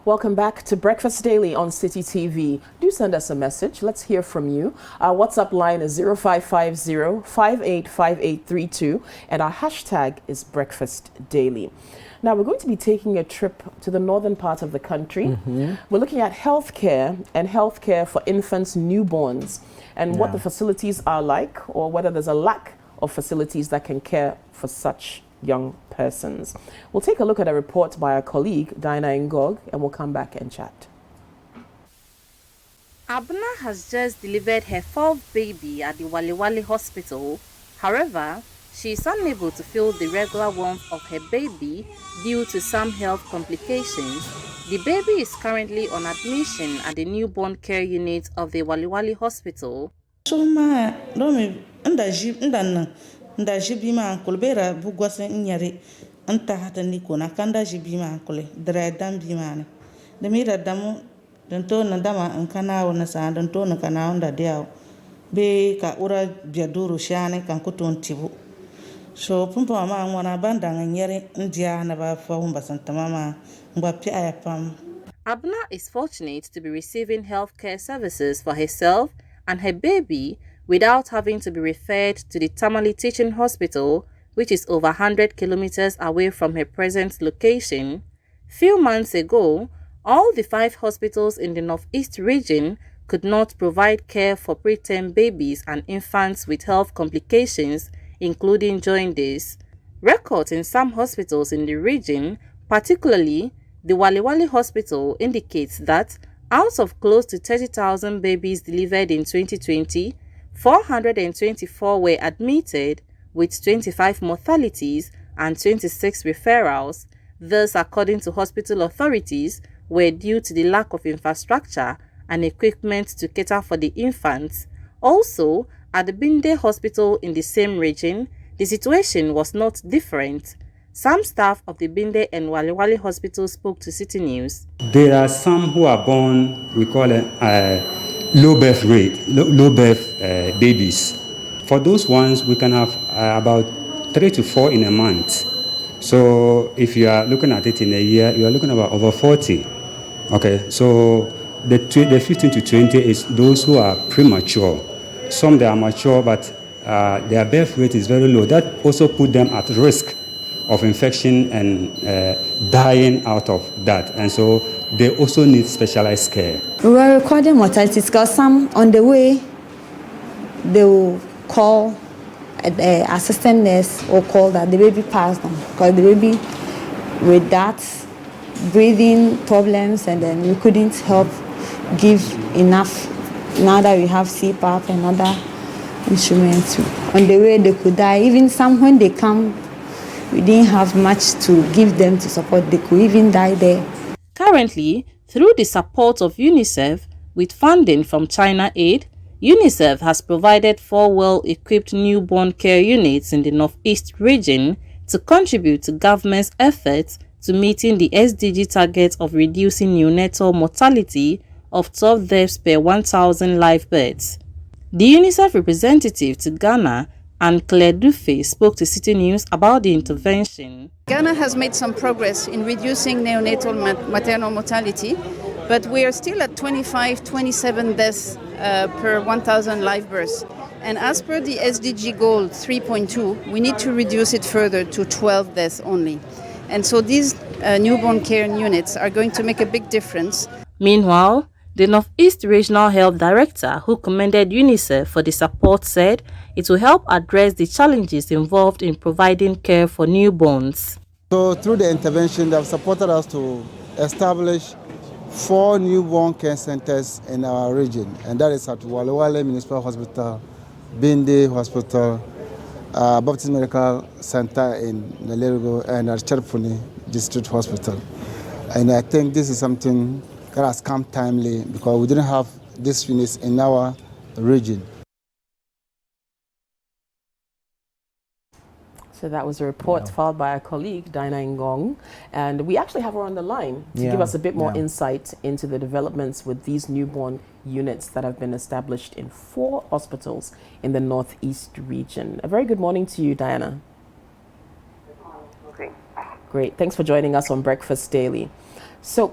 Welcome back to Breakfast Daily on City TV. Do send us a message. Let's hear from you. Our WhatsApp line is 0550-585832 and our hashtag is Breakfast Daily. Now, we're going to be taking a trip to the northern part of the country. We're looking at healthcare and healthcare for infants, newborns, and what the facilities are like, or whether there's a lack of facilities that can care for such young persons. We'll take a look at a report by our colleague, Dinah Ngog, and we'll come back and chat. Abna has just delivered her fourth baby at the Waliwali hospital. However, she is unable to feel the regular warmth of her baby due to some health complications. The baby is currently on admission at the newborn care unit of the Waliwali hospital. Nda jibima kulbera bugwase nyari anta hata nikona kanda jibima kule dra dam bimane de mira damu danto na dama ankana wona sa danto na kana onda diaw be ka ura biaduru shane kan kuton tibu so pumpa ma ngwana banda nyari ndia na ba fa humba santa mama ngwa pi ayapam. Abna is fortunate to be receiving healthcare services for herself and her baby without having to be referred to the Tamale Teaching Hospital, which is over 100 kilometers away from her present location. Few months ago, all the 5 hospitals in the Northeast region could not provide care for preterm babies and infants with health complications, including jaundice. Records in some hospitals in the region, particularly the Waliwali Hospital, indicates that out of close to 30,000 babies delivered in 2020, 424 were admitted, with 25 mortalities and 26 referrals. This, according to hospital authorities, were due to the lack of infrastructure and equipment to cater for the infants. Also, at the Binde Hospital in the same region, the situation was not different. Some staff of the Binde and Waliwali Hospital spoke to City News. There are some who are born, we call it low birth rate, low birth babies. For those ones, we can have about 3 to 4 in a month. So if you are looking at it in a year, you are looking about over 40. Okay, so the 15 to 20 is those who are premature. Some they are mature, but their birth rate is very low. That also put them at risk of infection and dying out of that. And so they also need specialized care. We were recording mortalities because some on the way, they will call the assistant nurse or call that the baby passed on because the baby with that breathing problems, and then we couldn't help give enough. Now that we have CPAP and other instruments, on the way they could die. Even some when they come, we didn't have much to give them to support. They could even die there. Currently, through the support of UNICEF with funding from China Aid, UNICEF has provided 4 well-equipped newborn care units in the Northeast region to contribute to government's efforts to meeting the SDG target of reducing neonatal mortality of 12 deaths per 1,000 live births. The UNICEF representative to Ghana, and Claire Dufay, spoke to City News about the intervention. Ghana has made some progress in reducing neonatal maternal mortality, but we are still at 27 deaths per 1,000 live births. And as per the SDG goal 3.2, we need to reduce it further to 12 deaths only. And so these newborn care units are going to make a big difference. Meanwhile, the Northeast Regional Health Director, who commended UNICEF for the support, said it will help address the challenges involved in providing care for newborns. So through the intervention, they have supported us to establish 4 newborn care centers in our region, and that is at Waliwali Municipal Hospital, Bindi Hospital, Baptist Medical Center in Nalerigo, and at Cherpuni District Hospital. And I think this is something that has come timely because we didn't have these units in our region. So that was a report filed by our colleague, Dinah Ngong. And we actually have her on the line to give us a bit more insight into the developments with these newborn units that have been established in 4 hospitals in the Northeast region. A very good morning to you, Diana. Great. Great. Thanks for joining us on Breakfast Daily. So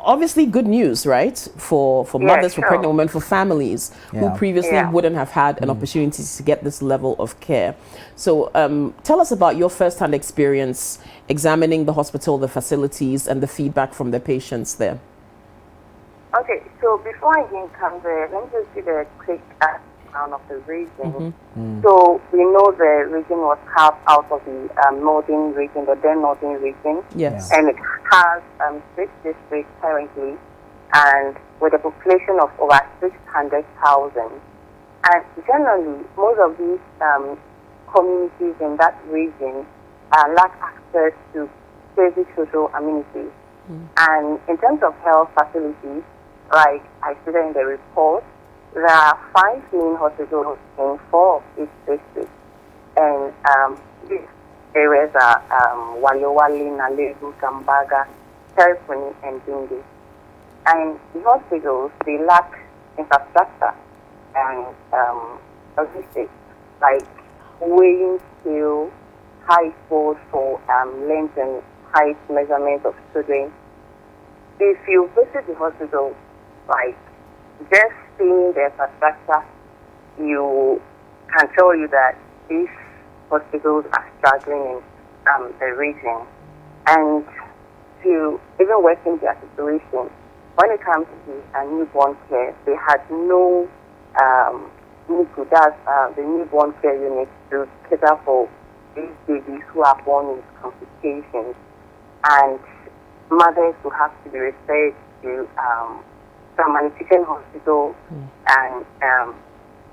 obviously good news, right? For mothers, for pregnant women, for families who previously wouldn't have had an opportunity to get this level of care. So tell us about your first-hand experience examining the hospital, the facilities, and the feedback from the patients there. Okay, so before I even come there, let me just give a quick background of the region. So we know the region was carved out of the northern region, the then northern region. Yes. And it has 6 districts currently, and with a population of over 600,000. And generally, most of these communities in that region lack access to basic social amenities. And in terms of health facilities, like I stated in the report, there are 5 main hospitals in 4 of each district. And these areas are Waliowali, Nalegu, Gambaga, Terifuni, and Bindi. And the hospitals, they lack infrastructure and logistics, like weighing scale, height board for length and height measurement of children. If you visit the hospital, like just seeing the infrastructure, you can tell you that these hospitals are struggling in the region. And to even work in their situation, when it comes to newborn care, they had no the newborn care units to cater for these babies who are born with complications, and mothers who have to be referred to some teaching hospital and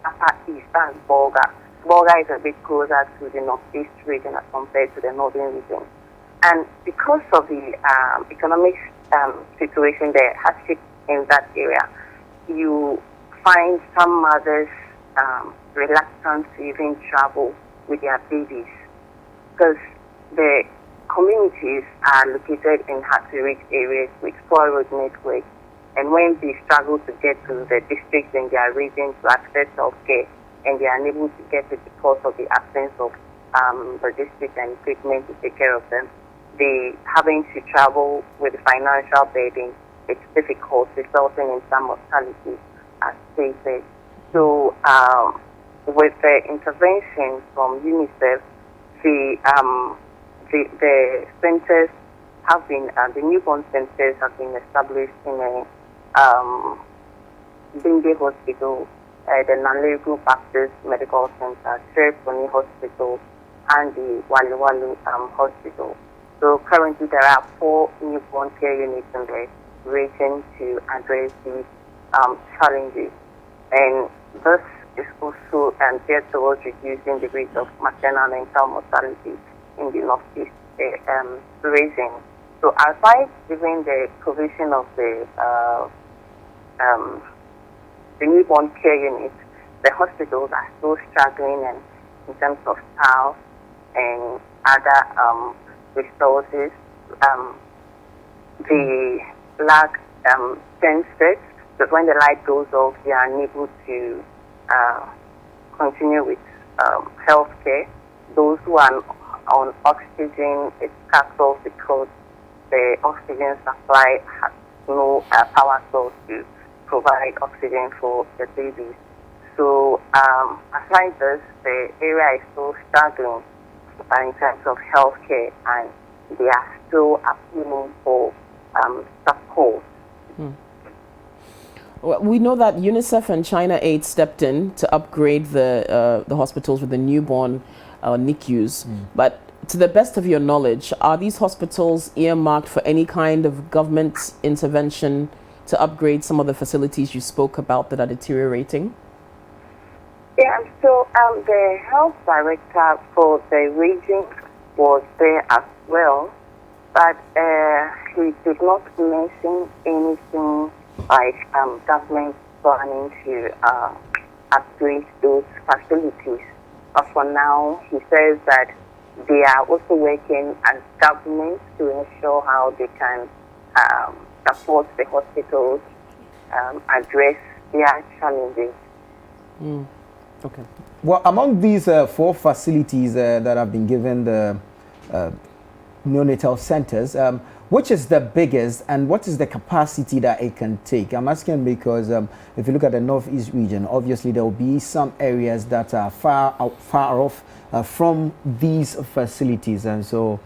Upper East and Bolga. Bolga is a bit closer to the northeast region as compared to the northern region. And because of the economic situation, the hardship in that area, you find some mothers reluctant to even travel with their babies because the communities are located in hard-to-reach areas with poor road network. And when they struggle to get to the districts in their region to access healthcare, and they are unable to get it because of the absence of logistics and equipment to take care of them, they having to travel with financial burden. It's difficult, resulting in some mortality, as stated. So, with the intervention from UNICEF, the centers have been, the newborn centers have been established in a Bindi Hospital, the Nalegu Baptist Medical Center, Terifuni Hospital, and the Waliwali Hospital. So currently there are 4 newborn care units in the region to address these challenges. And this is also geared towards reducing the rate of maternal and child mortality in the northeast region. So aside even the provision of the newborn care units, the hospitals are still struggling in terms of staff and other resources. They lack sensors, but when the light goes off, they are unable to continue with health care. Those who are on oxygen, it cuts off because the oxygen supply has no power source to provide oxygen for the babies. So aside this, the area is still struggling in terms of healthcare, and they are still appealing for support. Well, we know that UNICEF and China Aid stepped in to upgrade the hospitals with the newborn NICUs, but to the best of your knowledge, are these hospitals earmarked for any kind of government intervention to upgrade some of the facilities you spoke about that are deteriorating? Yeah, so the health director for the region was there as well, but he did not mention anything like government planning to upgrade those facilities. But for now, he says that they are also working as government to ensure how they can support the hospitals, address their challenges. Okay. Well, among these 4 facilities that have been given the neonatal centers, which is the biggest and what is the capacity that it can take? I'm asking because if you look at the Northeast region, obviously there will be some areas that are far off from these facilities. And so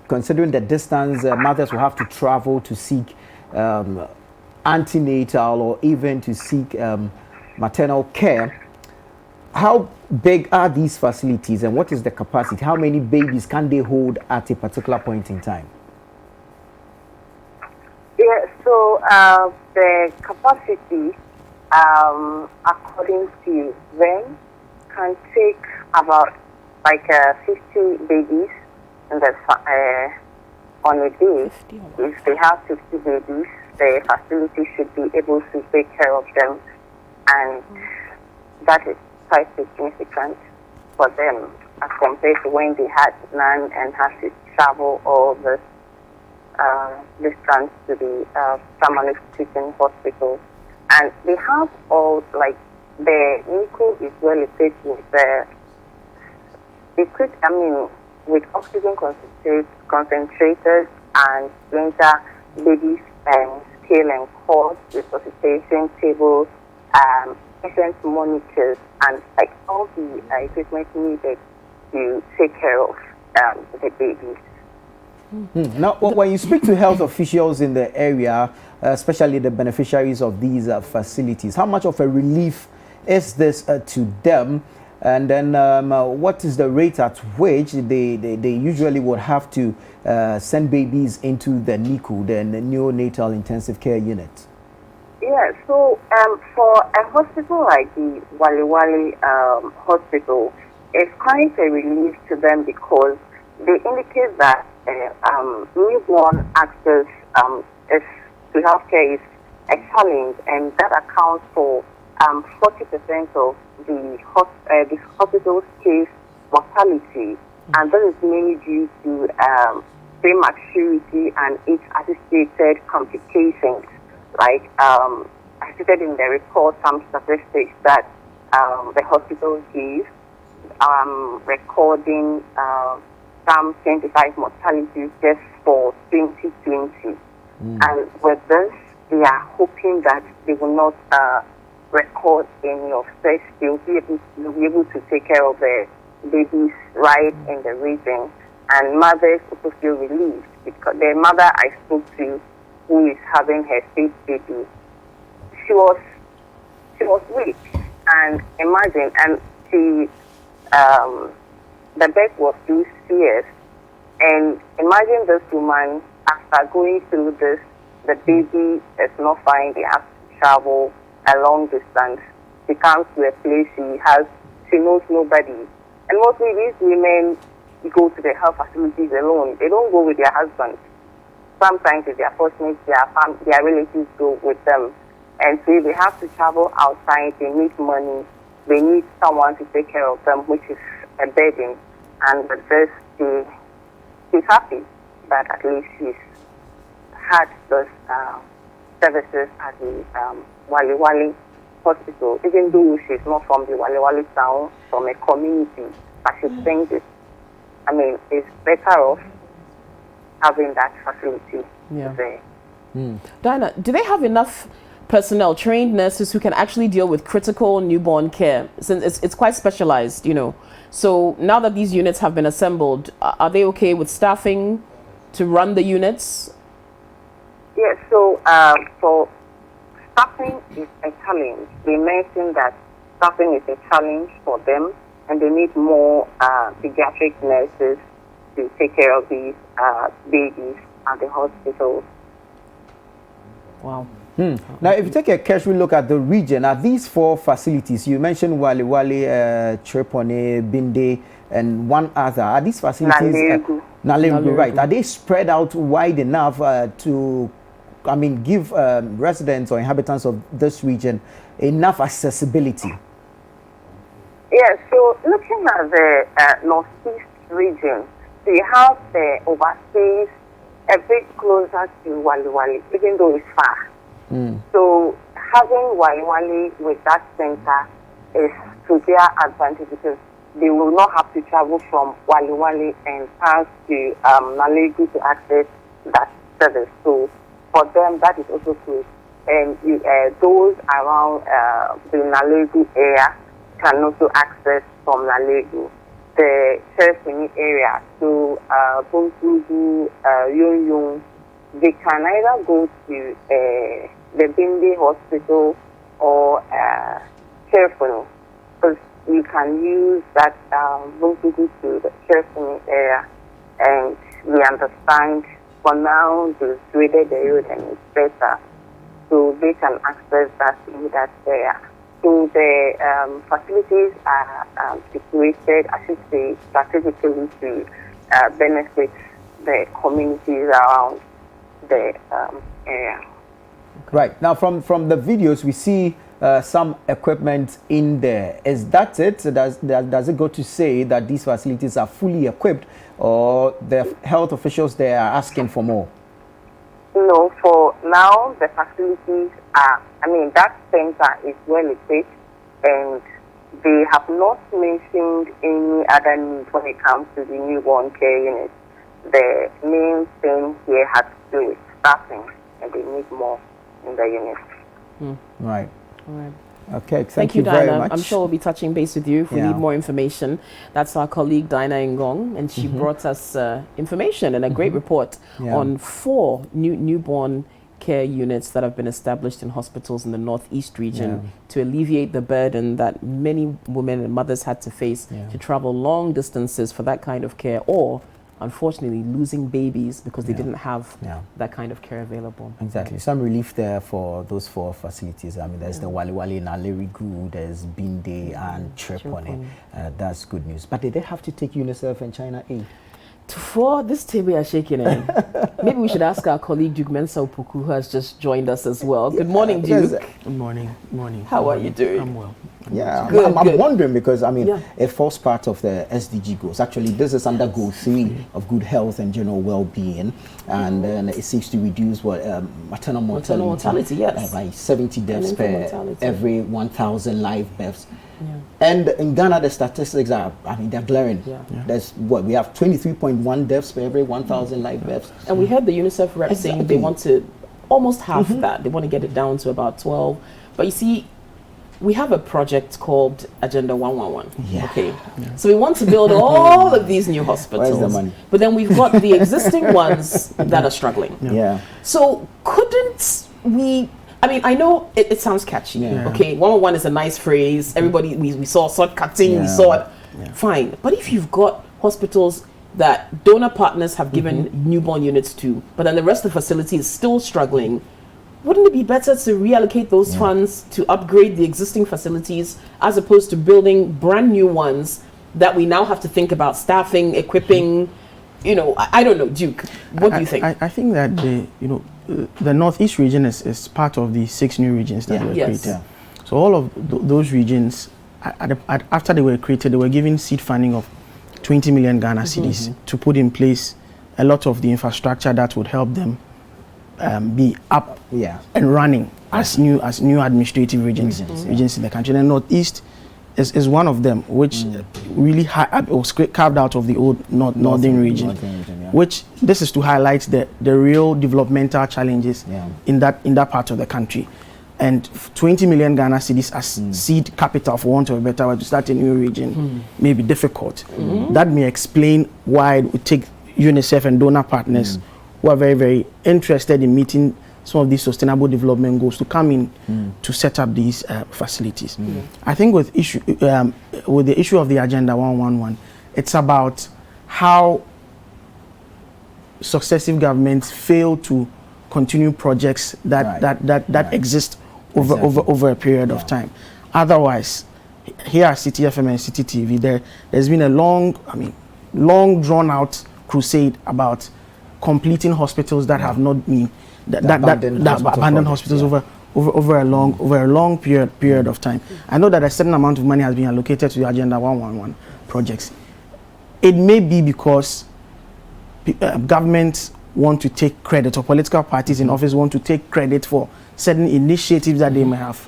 considering the distance, mothers will have to travel to seek antenatal or even to seek maternal care. How big are these facilities and what is the capacity? How many babies can they hold at a particular point in time? Yeah, so the capacity, according to them, can take about like 50 babies in the, on a day. If they have 50 babies, the facility should be able to take care of them, and that is quite significant for them as compared to when they had none and had to travel all this distance to the family teaching hospital. And they have all, like, the NICU is well equipped with with oxygen concentrators and splinter babies and scale and cord, resuscitation tables, patient monitors, and like all the equipment needed to take care of the babies. Now, when you speak to health officials in the area, especially the beneficiaries of these facilities, how much of a relief is this to them? And then what is the rate at which they usually would have to send babies into the NICU, the neonatal intensive care unit? Yeah, so for a hospital like the Wali Wali hospital, it's quite a relief to them because they indicate that newborn access to healthcare is a challenge, and that accounts for 40% of the hospital's case mortality, and that is mainly due to prematurity and age-associated complications. Like I stated in the report, some statistics that the hospital gave, recording some 25 mortalities just for 2020. And with this, they are hoping that they will not record any of such. They will be able to take care of the babies right in the region. And mothers also feel relieved because the mother I spoke to, who is having her fifth baby, she was weak, and imagine, and she the birth was 2 years, and imagine this woman after going through this, the baby is not fine. They have to travel a long distance. She comes to a place she knows nobody, and mostly these women go to the health facilities alone. They don't go with their husbands. Sometimes, if they are fortunate, their relatives go with them. And so if they have to travel outside, they need money. They need someone to take care of them, which is a burden. And with this, she's happy that at least she's had those services at the Wali Wali hospital, even though she's not from the Wali Wali town, from a community. But she thinks it's better off having that facility there. Diana, do they have enough personnel, trained nurses who can actually deal with critical newborn care? Since it's quite specialized, So now that these units have been assembled, are they okay with staffing to run the units? Yes, so for staffing is a challenge. They mentioned that staffing is a challenge for them, and they need more pediatric nurses to take care of these babies at the hospital. Wow. Now, if you take a casual look at the region, at these 4 facilities, you mentioned Wali Wali, Trepone, Binde, and one other. Are these facilities? Nalegu, right. Are they spread out wide enough to, give residents or inhabitants of this region enough accessibility? Yeah, so looking at the Northeast region, they have the overseas a bit closer to Wali Wali, even though it's far. So having Wali Wali with that center is to their advantage because they will not have to travel from Wali Wali and pass to Nalegu to access that service. So for them, that is also closed. And those around the Nalegu area can also access from Nalegu. The Cherfini area, so Buntugu, Yun, they can either go to the Bindi Hospital or Cherfini, because you can use that Buntugu to the Cherfini area. And we understand for now they've graded the road and it's better, so they can access that in that area. So the facilities are situated, I should say, strategically to benefit the communities around the area. Right. Now, from the videos, we see some equipment in there. Is that it? Does it go to say that these facilities are fully equipped, or the health officials there are asking for more? No, for now, the facilities are, that center is well equipped, and they have not mentioned any other needs when it comes to the newborn care unit. The main thing here has to do with staffing, and they need more in the unit. Right. All right. Okay, thank you, very Dinah. much. I'm sure we'll be touching base with you if we need more information. That's our colleague Dinah Ngong, and she brought us information and a great report on 4 newborn care units that have been established in hospitals in the Northeast region to alleviate the burden that many women and mothers had to face to travel long distances for that kind of care, or unfortunately losing babies because they didn't have that kind of care available. Exactly. Some relief there for those 4 facilities. There's the Wali Wali in Alerigu, there's Binde and Cherpone. That's good news. But did they have to take UNICEF and China aid? For this table are shaking, maybe we should ask our colleague Duke Mensa Opoku, who has just joined us as well. Good morning, Duke. Good morning. Morning. How are you doing? I'm well. I'm wondering because it falls part of the SDG goals. Actually, this is under goal 3 of good health and general well-being, and then it seeks to reduce maternal mortality by 70 deaths per every 1,000 live births. And in Ghana, the statistics are, they're glaring. There's we have 23.1 deaths per every 1,000 live births. And we heard the UNICEF rep saying they want to almost half that. They want to get it down to about 12. But you see, we have a project called Agenda 111. Okay. So we want to build all of these new hospitals. Where's the money? But then we've got the existing ones that are struggling. So couldn't we... I know it sounds catchy. Okay, 111 is a nice phrase. Everybody, we saw sword cutting, we saw it. Fine. But if you've got hospitals that donor partners have given newborn units to, but then the rest of the facility is still struggling, wouldn't it be better to reallocate those funds to upgrade the existing facilities as opposed to building brand new ones that we now have to think about staffing, equipping? I don't know, Duke. What do you think? I think that the Northeast region is part of the 6 new regions that were created. So all of those regions, after they were created, they were given seed funding of 20 million Ghana cedis to put in place a lot of the infrastructure that would help them be up and running as new administrative regions in the country. And the Northeast is one of them, which really was carved out of the old northern region, which this is to highlight the real developmental challenges in that part of the country. And 20 million Ghana cedis as seed capital, for want of a better word, to start a new region may be difficult. That may explain why it would take UNICEF and donor partners who are very, very interested in meeting some of these sustainable development goals to come in to set up these facilities. I think with the issue of the Agenda 111, it's about how successive governments fail to continue projects that exist over a period of time. Otherwise, here at City FM and City TV, there's been a long drawn out crusade about completing hospitals that have not been abandoned hospitals over a long period of time. I know that a certain amount of money has been allocated to the Agenda 111 projects. It may be because governments want to take credit, or political parties in office want to take credit for certain initiatives that they may have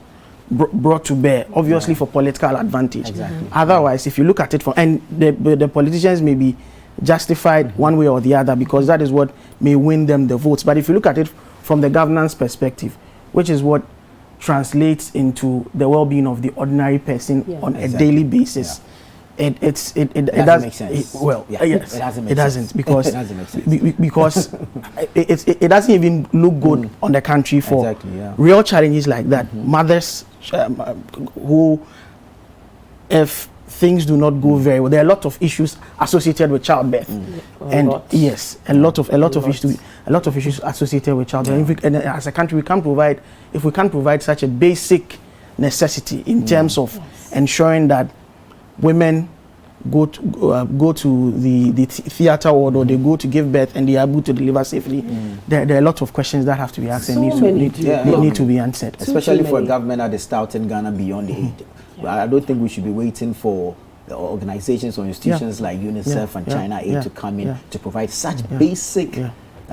brought to bear, obviously for political advantage. Otherwise, if you look at it and the politicians may be justified one way or the other, because that is what may win them the votes. But if you look at it from the governance perspective, which is what translates into the well-being of the ordinary person on a daily basis, it doesn't make sense. Yes, it doesn't because it doesn't make sense. Because it doesn't even look good on the country for real challenges like that. Mothers who, if things do not go very well, there are a lot of issues associated with childbirth, and a lot of issues associated with childbirth. And as a country, if we can't provide such a basic necessity in terms of ensuring that women go to the theater ward, or they go to give birth and they are able to deliver safely. There are a lot of questions that have to be asked and need to be answered. Especially for a government that is touting Ghana beyond aid. I don't think we should be waiting for the organizations or institutions like UNICEF and China Aid to come in to provide such basic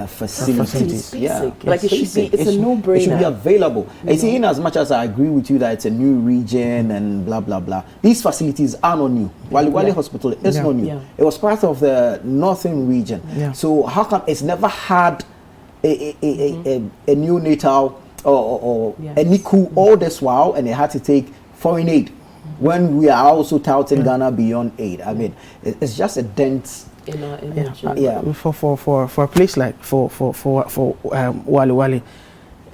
facilities. Like it's a no-brainer. It should be available. You see, in as much as I agree with you that it's a new region and blah blah blah, these facilities are not new. Wali Hospital is not new. It was part of the northern region. So how come it's never had a neonatal or a NICU all this while, and it had to take foreign aid when we are also touting Ghana beyond aid? I mean, it's just a dent in our image. For a place like for Wali,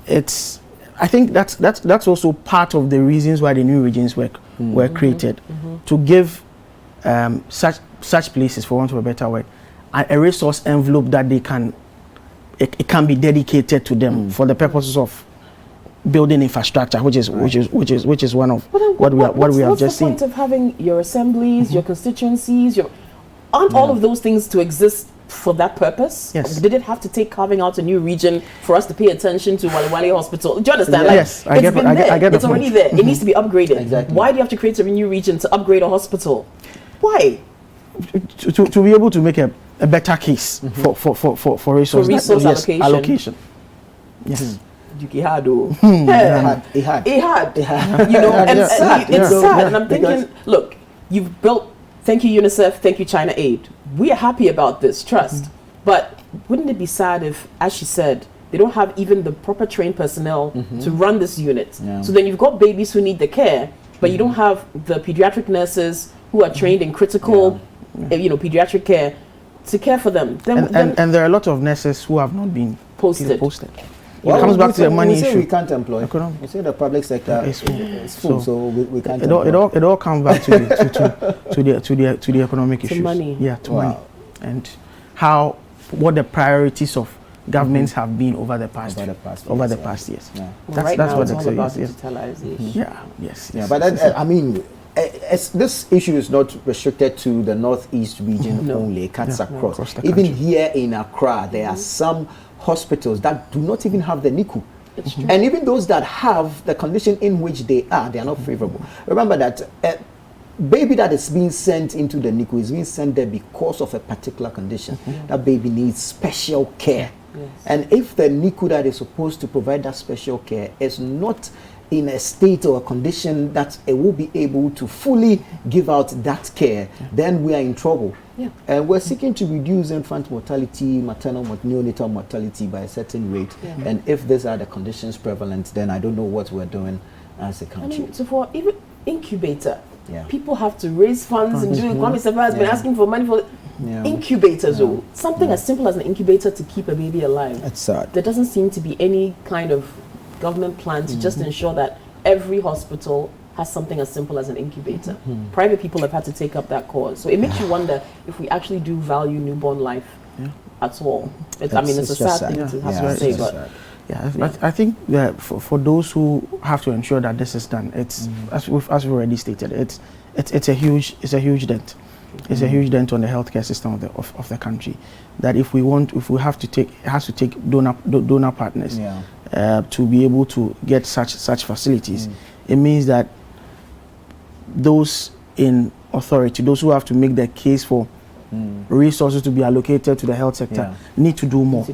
it's, I think that's also part of the reasons why the new regions were created, to give such places, for want of a better word, a resource envelope that they can it can be dedicated to them for the purposes of building infrastructure, which is one of what we have just seen. What's the point of having your assemblies, your constituencies, aren't all of those things to exist for that purpose? Yes. Did it have to take carving out a new region for us to pay attention to Wali Hospital? Do you understand? Yes, I get it's already there. It needs to be upgraded. Exactly. Why do you have to create a new region to upgrade a hospital? Why? To be able to make a better case for resource allocation. Yes. He had. You know, and it's sad. And I'm thinking, look, you've built, thank you UNICEF, thank you China Aid. We are happy about this, trust. But wouldn't it be sad if, as she said, they don't have even the proper trained personnel to run this unit? So then you've got babies who need the care, but you don't have the pediatric nurses who are trained in critical, pediatric care to care for them. And there are a lot of nurses who have not been posted. Well, it comes back to the money issue. We can't employ. We say the public sector is full, so we can't. It all comes back to the economic issues. To money. Yeah, to money, and what the priorities of governments have been over the past years. Yeah. That's what it's all about. Digitalization. Yes. But I mean, this issue is not restricted to the northeast region only. It cuts across. Even here in Accra, there are some hospitals that do not even have the NICU. And even those that have, the condition in which they are not favorable. Remember that a baby that is being sent into the NICU is being sent there because of a particular condition. That baby needs special care. And if the NICU that is supposed to provide that special care is not in a state or a condition that it will be able to fully give out that care, then we are in trouble. And we're seeking to reduce infant mortality, maternal neonatal mortality by a certain rate. And if these are the conditions prevalent, then I don't know what we're doing as a country. I mean, so for even incubator, people have to raise funds and do. Kwame Sefa has been asking for money for incubators. Something as simple as an incubator to keep a baby alive. That's sad. There doesn't seem to be any kind of government plan to just ensure that every hospital has something as simple as an incubator. Private people have had to take up that cause. So it makes you wonder if we actually do value newborn life at all. It's a sad thing to have to say, but I think that for those who have to ensure that this is done, it's as we've already stated, it's a huge dent. It's a huge dent on the healthcare system of the country. That if we have to take, it has to take donor partners to be able to get such facilities. It means that those in authority, those who have to make the case for resources to be allocated to the health sector, need to do more.